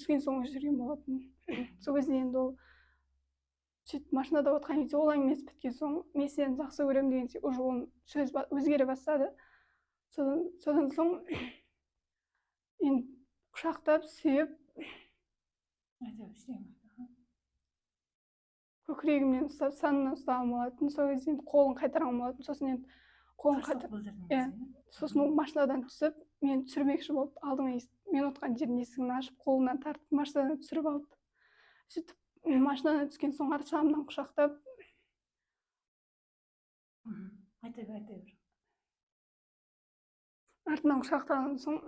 түскен соң жүрген болатын. Сол кезде енді ол сөйтіп машинада отырған кезде ол әңгімесі біткен соң мен сені жақсы көремін деген уже оның сөз өзгере бастады. Содан соң енді құшақтап сүйіп көкірегімнен ұстап санымнан ұстаған болатын. Сол кезде енді қолын қайтарған болатын. Сосын енді қолын қайтарып, сосын ол машинадан түсіп, мені түсірмекші болып алдыңа мен отырған жердің есігін ашып, қолынан тартып машинадан түсіріп алды. Сөйтіп машинадан түскен соң арт жағымнан құшақтап, айта бер. артынан құшақтаған соң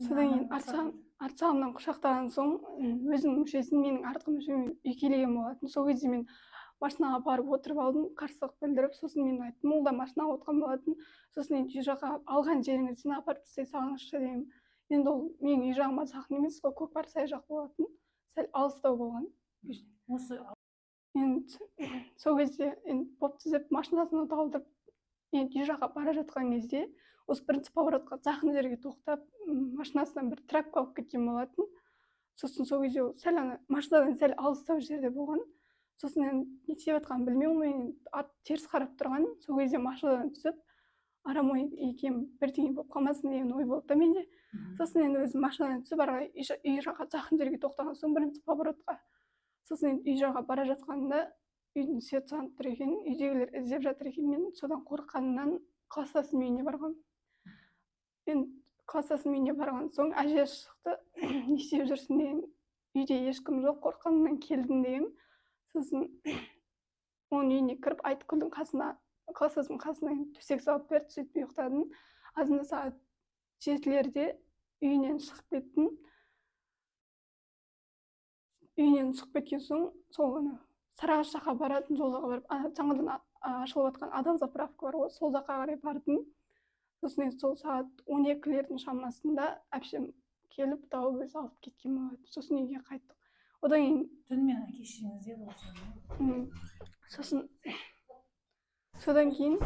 содан кейін арт жағымнан құшақтаған соң өзінің мүшесін менің артқы мүшеме үйкелеген болатын. Сол кезде мен машинаға барып отырып алдым, қарсылық білдіріп, сосын мен айттым, ол да машинаға отырған болатын. Сосын енді үй жаққа алған жеріңізден апарып тастай салыңызшы дедім. Енді ол менің үй жағыма жақын емес қой, Көкпар сай жақ болатын, сәл алыстау болған. Енді сол кезде бопты деп машинасын алдырып, енді үй жаққа бара жатқан кезде осы бірінші поворотқа жақын жерге тоқтап, машинасынан бір тракка алып кеткен болатын. Сосын сол кезде сәл машинадан сәл алыстау жерде болған. Сосын енді не істеп жатқанын білмеймін, мен теріс қарап тұрған. Сол кезде машинадан түсіп, арам ой екем бірдеңе болып қалмасын деген ой болды да менде. Сосын енді өзім машинадан түсіп, үй жаққа жақын жерге тоқтаған соң бірінші поворотқа. Сосын енді үй жаққа бара жатқанда үйдің свет жанып тұр екен, үйдегілер іздеп жатыр екен. Мен содан қорыққанымнан кластасым үйіне барғам. Мен кластасым үйіне барған соң әже шықты, не істеп жүрсің деген, үйде ешкім жоқ, қорыққанымнан келдім деген. Сосын оның үйіне кіріп, Айтқұлдың қасына, кластасымның қасына төсек салып берді, сөйтіп ұйықтадым. Азында сағат 7-лерде үйінен шығып кеттім. Үйінен шығып кеткен соң, сол Сарыағаш жаққа баратын жол жаққа барып, жаңадан ашылып жатқан Адал-заправка бар ғой, сол жаққа қарай бардым. Сосын сол сағат 12-лердің шамасында әпшем келіп, тауып өзі алып кеткен болады. Сосын үйге қайттық. Одан кейін түнімен әке-шешеңіз еді ғой. содан кейін